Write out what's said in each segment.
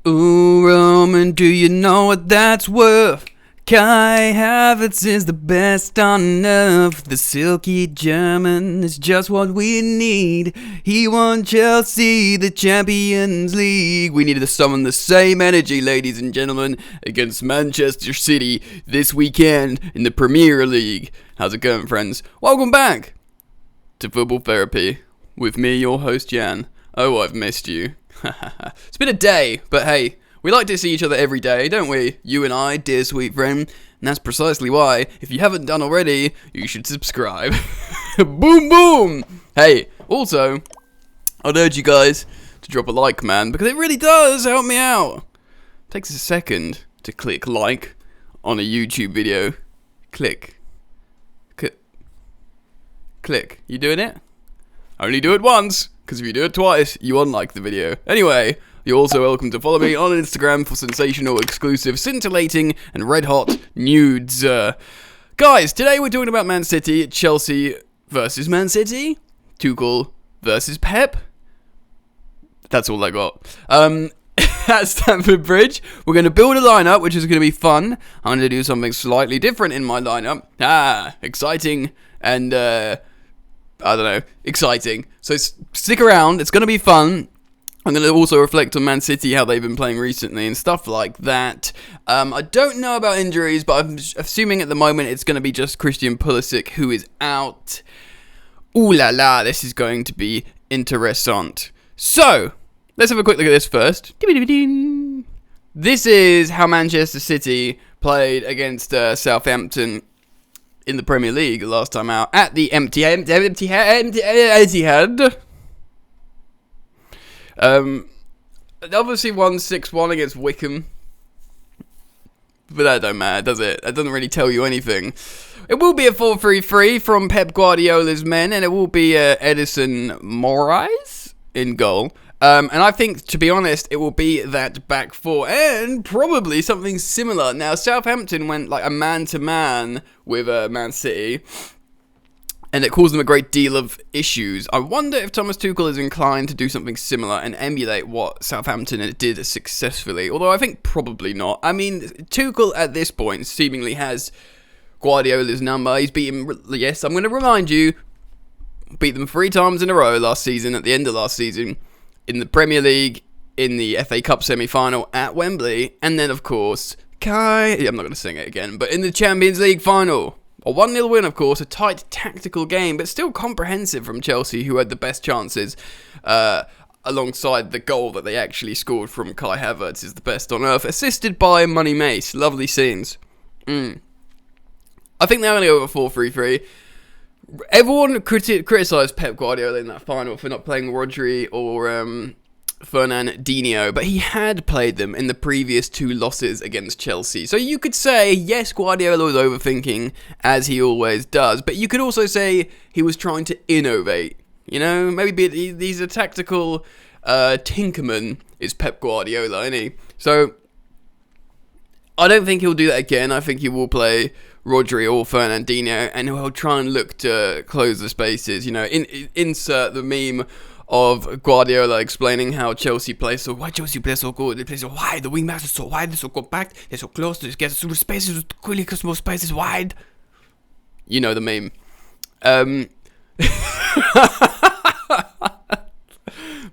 Ooh, Roman, do you know what that's worth? Kai Havertz is the best on earth. The silky German is just what we need. He won Chelsea the Champions League. We needed to summon the same energy, ladies and gentlemen, against Manchester City this weekend in the Premier League. How's it going, friends? Welcome back to Football Therapy with me, your host, Jan. Oh, I've missed you. It's been a day, but hey, we like to see each other every day, don't we? You and I, dear sweet friend. And that's precisely why, if you haven't done already, you should subscribe. Boom, boom! Hey, also, I'd urge you guys to drop a like, man, because it really does help me out. It takes a second to click like on a YouTube video. Click. You doing it? Only do it once, because if you do it twice, you unlike the video. Anyway, you're also welcome to follow me on Instagram for sensational, exclusive, scintillating, and red-hot nudes. Guys, today we're talking about Man City, Chelsea versus Man City, Tuchel versus Pep. That's all I got. At Stamford Bridge, we're going to build a lineup, which is going to be fun. I'm going to do something slightly different in my lineup. Exciting and, I don't know, exciting. So stick around, it's going to be fun. I'm going to also reflect on Man City, how they've been playing recently and stuff like that. I don't know about injuries, but I'm assuming at the moment it's going to be just Christian Pulisic who is out. Ooh la la, this is going to be interessant. So, let's have a quick look at this first. This is how Manchester City played against Southampton in the Premier League last time out at the Etihad. Obviously won 6-1 against Wickham, but that don't matter, does it? That doesn't really tell you anything. It will be a 4-3-3 from Pep Guardiola's men, and it will be Edison Moraes in goal. And I think, to be honest, it will be that back four, and probably something similar. Now, Southampton went like a man-to-man with Man City, and it caused them a great deal of issues. I wonder if Thomas Tuchel is inclined to do something similar and emulate what Southampton did successfully, although I think probably not. I mean, Tuchel at this point seemingly has Guardiola's number. He's beaten, yes, I'm going to remind you, beat them 3 times in a row last season, at the end of last season, in the Premier League, in the FA Cup semi-final at Wembley, and then, of course, I'm not going to sing it again, but in the Champions League final. A 1-0 win, of course, a tight tactical game, but still comprehensive from Chelsea, who had the best chances, alongside the goal that they actually scored from Kai Havertz, is the best on earth, assisted by Money Mace. Lovely scenes. I think they're going to go with a 4-3-3. Everyone criticised Pep Guardiola in that final for not playing Rodri or Fernandinho, but he had played them in the previous 2 losses against Chelsea. So you could say, yes, Guardiola was overthinking, as he always does, but you could also say he was trying to innovate. You know, maybe he's a tactical tinkerman, is Pep Guardiola, isn't he? So I don't think he'll do that again. I think he will play Rodri or Fernandinho, and he'll try and look to close the spaces. You know, insert the meme of Guardiola explaining how Chelsea plays so. Why Chelsea plays so good? They play so wide. The wing backs are so wide. They're so compact. They're so close. They get through the spaces quickly because more spaces wide. You know the meme.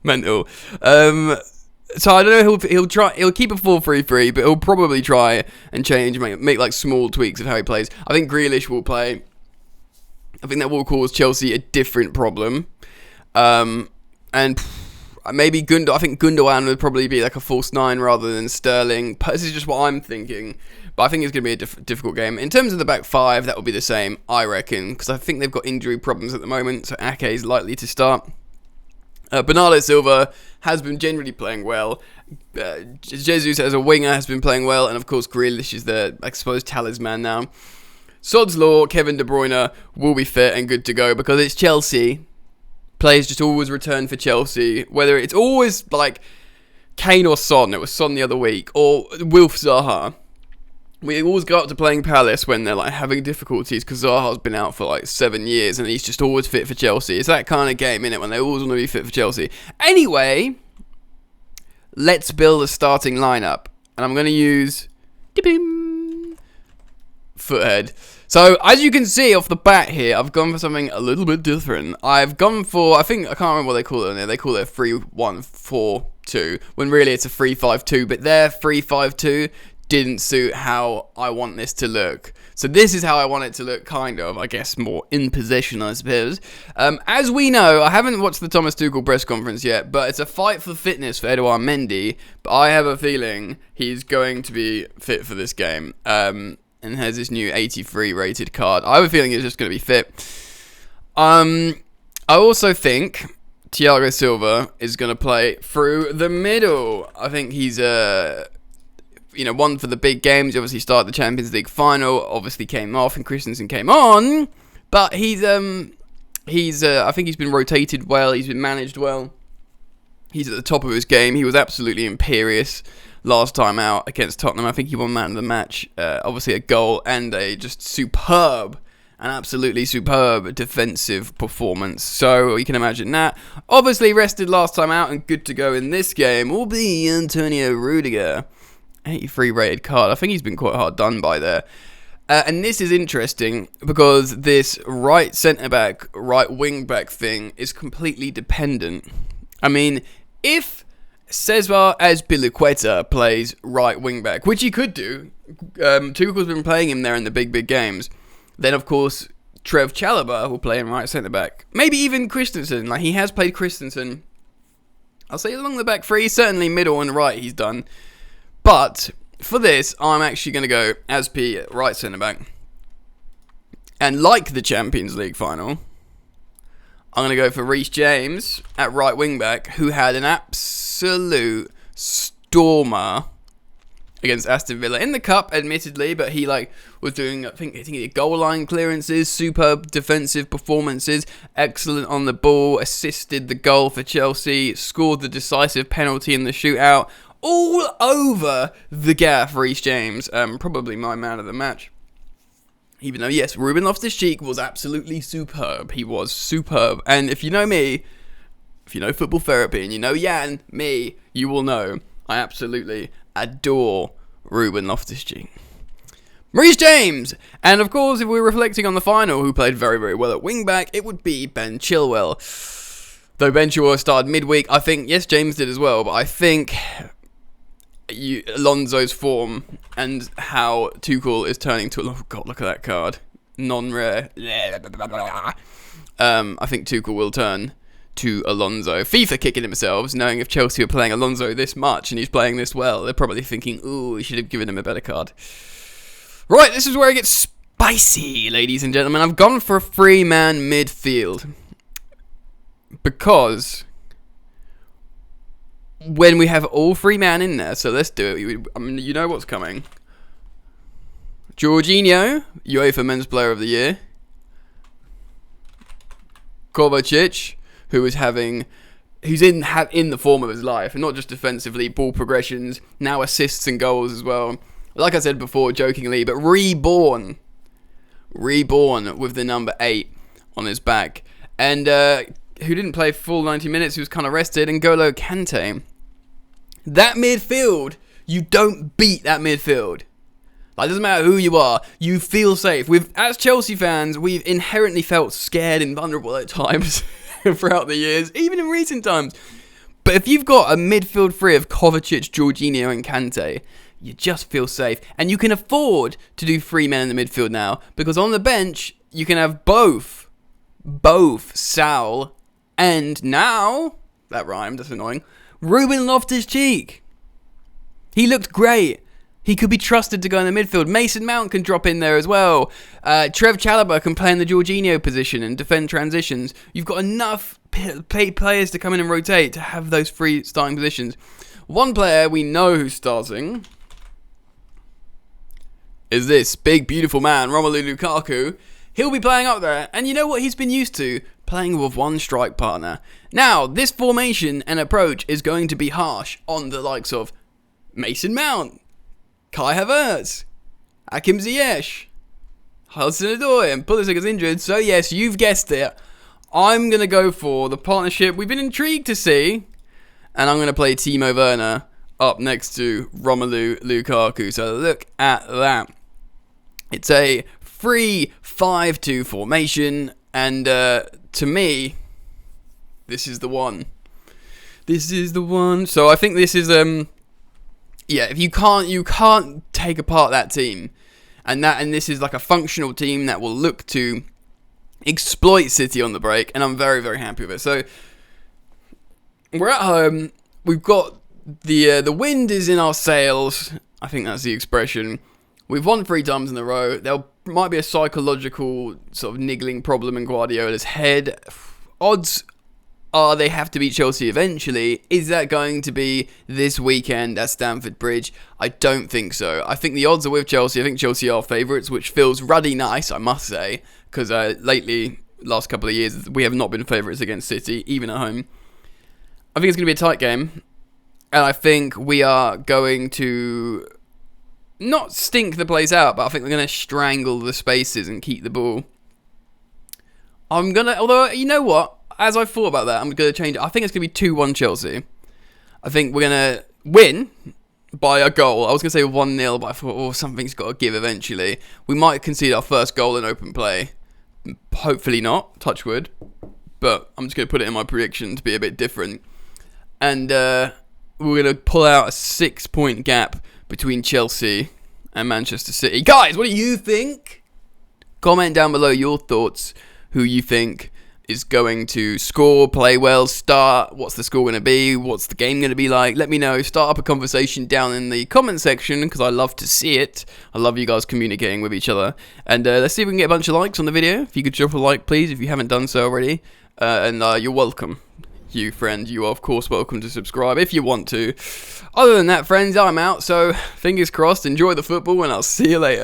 Mental. So I don't know. He'll keep a 4-3-3, but he'll probably try and change, make like small tweaks of how he plays. I think Grealish will play. I think that will cause Chelsea a different problem. And maybe I think Gundogan would probably be like a false 9 rather than Sterling. This is just what I'm thinking. But I think it's going to be a difficult game. In terms of the back 5, that will be the same, I reckon, because I think they've got injury problems at the moment. So Ake is likely to start. Bernardo Silva has been generally playing well. Jesus as a winger has been playing well. And of course Grealish is the, I suppose, talisman now. Sod's Law, Kevin De Bruyne will be fit and good to go because it's Chelsea. Players just always return for Chelsea. Whether it's always like Kane or Son. It was Son the other week. Or Wilf Zaha. We always go up to playing Palace when they're like having difficulties because Zaha's been out for like 7 years and he's just always fit for Chelsea. It's that kind of game, innit, when they always want to be fit for Chelsea. Anyway, let's build a starting lineup. And I'm going to use Foothead. So, as you can see off the bat here, I've gone for something a little bit different. I've gone for, I can't remember what they call it in there. They call it a 3-1-4-2, when really it's a 3-5-2. But their 3-5-2 didn't suit how I want this to look. So this is how I want it to look, kind of, I guess, more in possession, I suppose. As we know, I haven't watched the Thomas Tuchel press conference yet, but it's a fight for fitness for Edouard Mendy, but I have a feeling he's going to be fit for this game, and has this new 83 rated card. I have a feeling he's just going to be fit. I also think Thiago Silva is going to play through the middle. I think he's one for the big games. He obviously started the Champions League final, obviously came off, and Christensen came on. But I think he's been rotated well. He's been managed well. He's at the top of his game. He was absolutely imperious last time out against Tottenham. I think he won man of the match. Obviously a goal and a just an absolutely superb defensive performance. So you can imagine that. Obviously rested last time out and good to go in this game will be Antonio Rudiger. 83 rated card. I think he's been quite hard done by there. And this is interesting because this right centre-back, right wing-back thing is completely dependent. I mean, if Cesar Azpilicueta plays right wing-back, which he could do, Tuchel's been playing him there in the big games, then of course Trev Chalobah will play him right centre-back. Maybe even Christensen. Like, he has played Christensen, I'll say along the back three, certainly middle and right he's done. But for this, I'm actually going to go Azpi right centre-back. And like the Champions League final, I'm going to go for Reece James at right wing-back, who had an absolute stormer against Aston Villa in the cup, admittedly, but he was doing, I think he did goal line clearances, superb defensive performances, excellent on the ball, assisted the goal for Chelsea, scored the decisive penalty in the shootout. All over the gaff, Reece James. Probably my man of the match. Even though, yes, Ruben Loftus-Cheek was absolutely superb. He was superb. And if you know me, if you know football therapy, and you know Jan, me, you will know I absolutely adore Ruben Loftus-Cheek. Reece James! And of course, if we're reflecting on the final, who played very, very well at wing-back, it would be Ben Chilwell. Though Ben Chilwell started midweek, I think, yes, James did as well, but I think Alonso's form and how Tuchel is turning to... Oh, God, look at that card. Non-rare. I think Tuchel will turn to Alonso. FIFA kicking themselves, knowing if Chelsea are playing Alonso this much and he's playing this well, they're probably thinking, ooh, we should have given him a better card. Right, this is where it gets spicy, ladies and gentlemen. I've gone for a three-man midfield. Because when we have all three men in there, so let's do it. I mean, you know what's coming. Jorginho, UEFA Men's Player of the Year. Kovacic, who's in the form of his life, and not just defensively, ball progressions, now assists and goals as well. Like I said before, jokingly, but reborn with the number 8 on his back, and who didn't play full 90 minutes, who was kind of rested, and N'Golo Kante. That midfield, you don't beat that midfield. Like, it doesn't matter who you are, you feel safe. As Chelsea fans, we've inherently felt scared and vulnerable at times throughout the years, even in recent times. But if you've got a midfield three of Kovacic, Jorginho and Kante, you just feel safe. And you can afford to do 3 men in the midfield now, because on the bench, you can have both Sal and now, that rhymed, that's annoying, Ruben Loftus-Cheek. He looked great. He could be trusted to go in the midfield. Mason Mount can drop in there as well. Trev Chalobah can play in the Jorginho position and defend transitions. You've got enough players to come in and rotate to have those 3 starting positions. One player we know who's starting is this big, beautiful man, Romelu Lukaku. He'll be playing up there, and you know what he's been used to? Playing with one strike partner. Now, this formation and approach is going to be harsh on the likes of Mason Mount, Kai Havertz, Hakim Ziyech, Hudson-Odoi, and Pulisic is injured, so yes, you've guessed it. I'm going to go for the partnership we've been intrigued to see, And I'm going to play Timo Werner up next to Romelu Lukaku. So look at that. It's a 3-5-2 formation, and to me, this is the one. This is the one. So I think this is if you can't take apart that team, and this is like a functional team that will look to exploit City on the break, and I'm very, very happy with it. So we're at home. We've got the wind is in our sails. I think that's the expression. We've won 3 times in a row. There might be a psychological sort of niggling problem in Guardiola's head. Odds are they have to beat Chelsea eventually. Is that going to be this weekend at Stamford Bridge? I don't think so. I think the odds are with Chelsea. I think Chelsea are favourites, which feels ruddy nice, I must say, because lately, last couple of years, we have not been favourites against City, even at home. I think it's going to be a tight game, and I think we are going to not stink the place out, but I think we're going to strangle the spaces and keep the ball. Although, you know what? As I thought about that, I'm going to change it. I think it's going to be 2-1 Chelsea. I think we're going to win by a goal. I was going to say 1-0, but I thought, something's got to give eventually. We might concede our first goal in open play. Hopefully not, touch wood. But I'm just going to put it in my prediction to be a bit different. And we're going to pull out a 6-point gap between Chelsea and Manchester City. Guys, what do you think? Comment down below your thoughts. Who you think is going to score, play well, start. What's the score going to be? What's the game going to be like? Let me know. Start up a conversation down in the comment section, because I love to see it. I love you guys communicating with each other. And let's see if we can get a bunch of likes on the video. If you could drop a like, please, if you haven't done so already. And you're welcome. You, friend, you are, of course, welcome to subscribe if you want to. Other than that, friends, I'm out. So, fingers crossed, enjoy the football, and I'll see you later.